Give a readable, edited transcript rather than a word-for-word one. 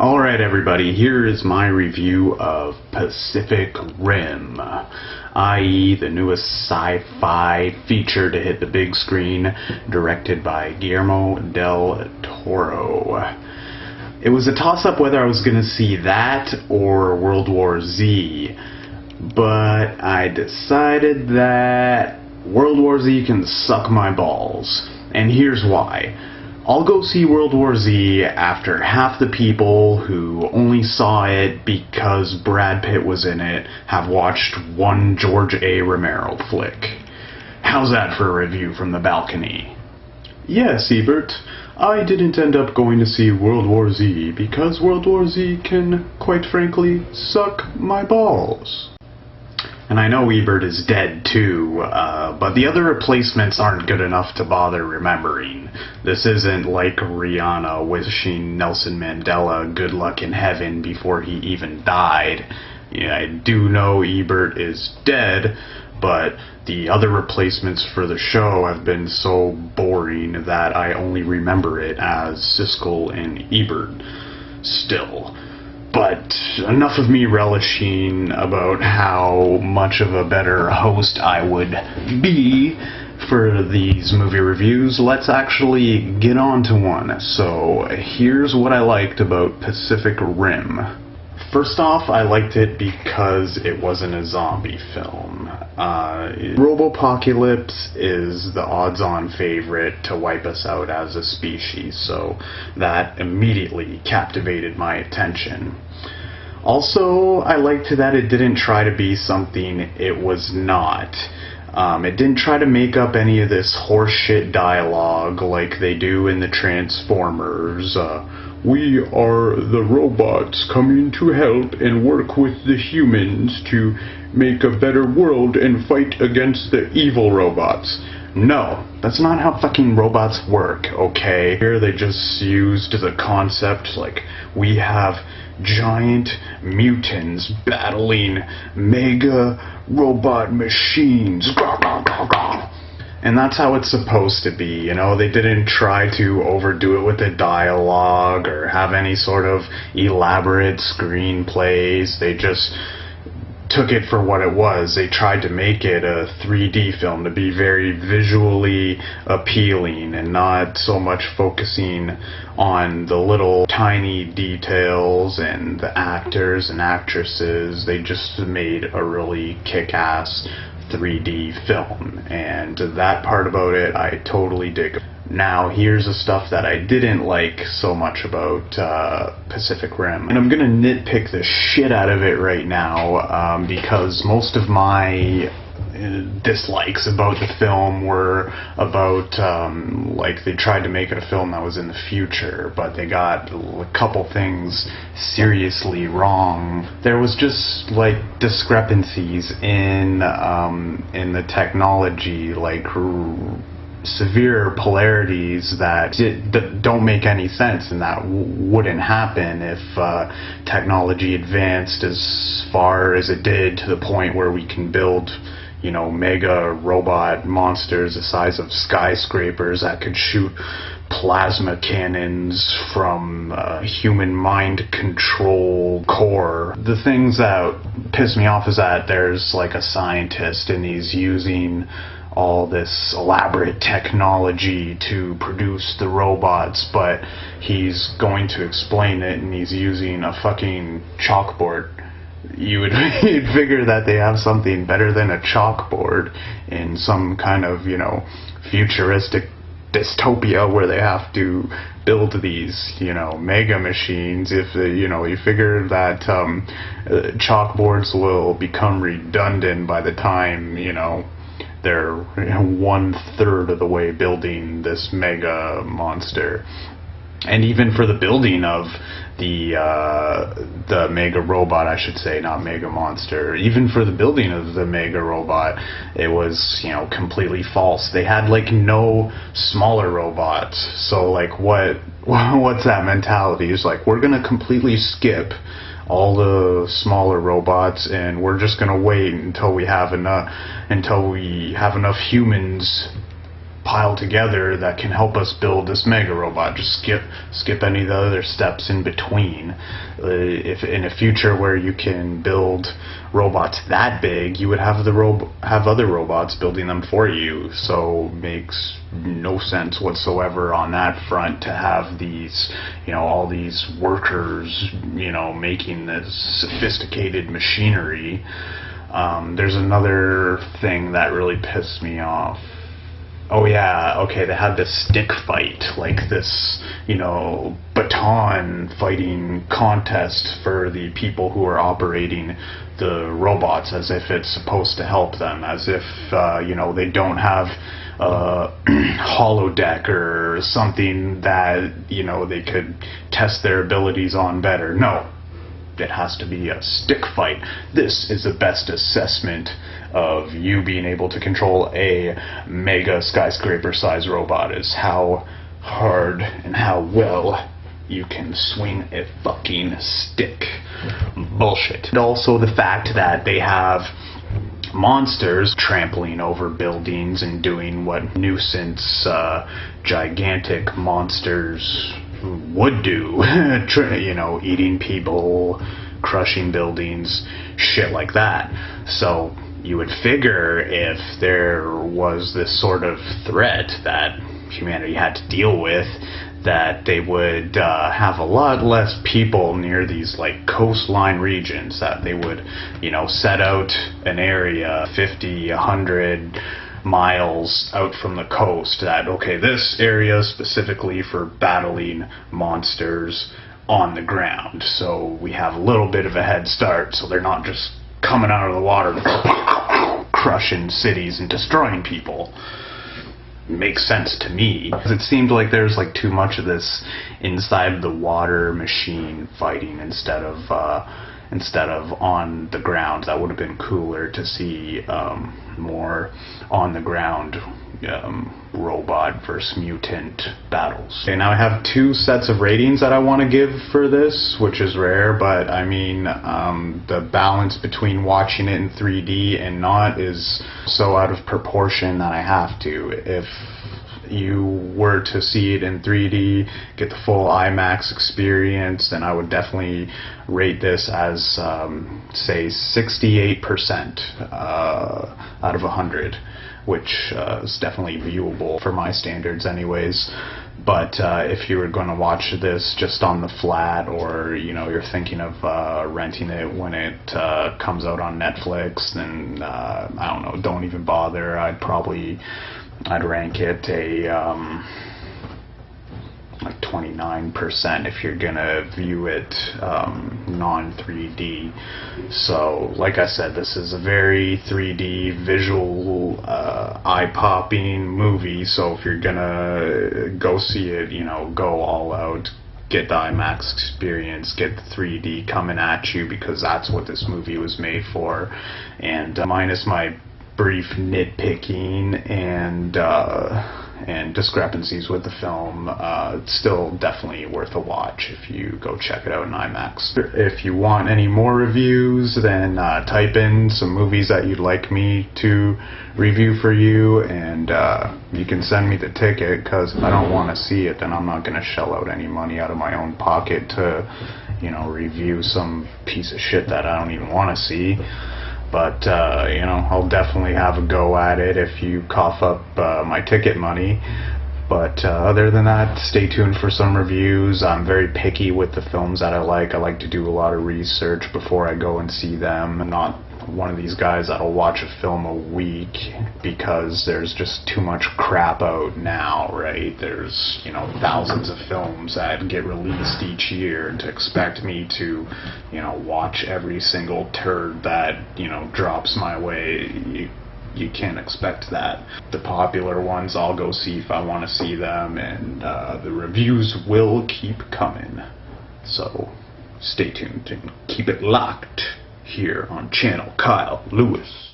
Alright everybody, here is my review of Pacific Rim, i.e. the newest sci-fi feature to hit the big screen, directed by Guillermo del Toro. It was a toss-up whether I was going to see that or World War Z, but I decided that World War Z can suck my balls, and here's why. I'll go see World War Z after half the people who only saw it because Brad Pitt was in it have watched one George A. Romero flick. How's that for a review from the balcony? Yes, Ebert, I didn't end up going to see World War Z because World War Z can, quite frankly, suck my balls. And I know Ebert is dead too, but the other replacements aren't good enough to bother remembering. This isn't like Rihanna wishing Nelson Mandela good luck in heaven before he even died. Yeah, I do know Ebert is dead, but the other replacements for the show have been so boring that I only remember it as Siskel and Ebert still. But enough of me relishing about how much of a better host I would be for these movie reviews. Let's actually get on to one. So here's what I liked about Pacific Rim. First off, I liked it because it wasn't a zombie film. Robopocalypse is the odds-on favorite to wipe us out as a species, so that immediately captivated my attention. Also, I liked that it didn't try to be something it was not. It didn't try to make up any of this horseshit dialogue like they do in the Transformers. We are the robots coming to help and work with the humans to make a better world and fight against the evil robots. No, that's not how fucking robots work, okay? Here they just used the concept like we have giant mutants battling mega robot machines. And that's how it's supposed to be, you know? They didn't try to overdo it with the dialogue or have any sort of elaborate screenplays. They just took it for what it was. They tried to make it a 3D film to be very visually appealing and not so much focusing on the little tiny details and the actors and actresses. They just made a really kick-ass 3D film, and that part about it I totally dig. Now here's the stuff that I didn't like so much about Pacific Rim, and I'm gonna nitpick the shit out of it right now because most of my dislikes about the film were about like they tried to make it a film that was in the future, but they got a couple things seriously wrong. There was just like discrepancies in the technology, like severe polarities that don't make any sense, and that wouldn't happen if technology advanced as far as it did to the point where we can build, you know, mega robot monsters the size of skyscrapers that could shoot plasma cannons from human mind control core. The things that piss me off is that there's like a scientist and he's using all this elaborate technology to produce the robots, but he's going to explain it and he's using a fucking chalkboard. You'd figure that they have something better than a chalkboard in some kind of, you know, futuristic dystopia where they have to build these, you know, mega machines. If you know, you figure that chalkboards will become redundant by the time, you know, they're 1/3 of the way building this mega monster. And even for the building of the mega robot, I should say, not mega monster, even for the building of the mega robot, it was, you know, completely false. They had like no smaller robots. So like what's that mentality? It's like, we're gonna completely skip all the smaller robots and we're just gonna wait until we have enough humans pile together that can help us build this mega robot. Just skip any of the other steps in between. If in a future where you can build robots that big, you would have have other robots building them for you. So makes no sense whatsoever on that front to have these, all these workers, making this sophisticated machinery. There's another thing that really pissed me off. Oh yeah, okay, they had this stick fight, like this, baton fighting contest for the people who are operating the robots, as if it's supposed to help them, as if, they don't have a holodeck or something that, they could test their abilities on better. No. It has to be a stick fight. This is the best assessment of you being able to control a mega skyscraper size robot, is how hard and how well you can swing a fucking stick. Bullshit. And also the fact that they have monsters trampling over buildings and doing what nuisance gigantic monsters would do, eating people, crushing buildings, shit like that. So you would figure if there was this sort of threat that humanity had to deal with, that they would have a lot less people near these like coastline regions, that they would, set out an area 50, 100 miles out from the coast, that okay, this area specifically for battling monsters on the ground, so we have a little bit of a head start, so they're not just coming out of the water crushing cities and destroying people. Makes sense to me. It seemed like there's like too much of this inside the water machine fighting instead of on the ground. That would have been cooler to see more on the ground robot versus mutant battles. Okay, now I have two sets of ratings that I want to give for this, which is rare, but I mean, the balance between watching it in 3D and not is so out of proportion that I have to. If you were to see it in 3D, get the full IMAX experience, then I would definitely rate this as, say, 68% out of 100, which is definitely viewable for my standards anyways. But if you were going to watch this just on the flat, or you're thinking of renting it when it comes out on Netflix, then I don't know, don't even bother. I'd rank it a like 29% if you're gonna view it non-3D. So like I said, this is a very 3D visual eye-popping movie, so if you're gonna go see it, go all out, get the IMAX experience, get the 3D coming at you, because that's what this movie was made for. And minus my brief nitpicking and discrepancies with the film, it's still definitely worth a watch if you go check it out in IMAX. If you want any more reviews, then type in some movies that you'd like me to review for you, and you can send me the ticket, because if I don't want to see it, then I'm not going to shell out any money out of my own pocket to review some piece of shit that I don't even want to see. But, I'll definitely have a go at it if you cough up my ticket money. But other than that, stay tuned for some reviews. I'm very picky with the films that I like. I like to do a lot of research before I go and see them. I'm not one of these guys that'll watch a film a week because there's just too much crap out now, right? There's, thousands of films that get released each year, and to expect me to, watch every single turd that, drops my way, you can't expect that. The popular ones I'll go see if I want to see them, and the reviews will keep coming. So stay tuned and keep it locked here on channel Kyle Lewis.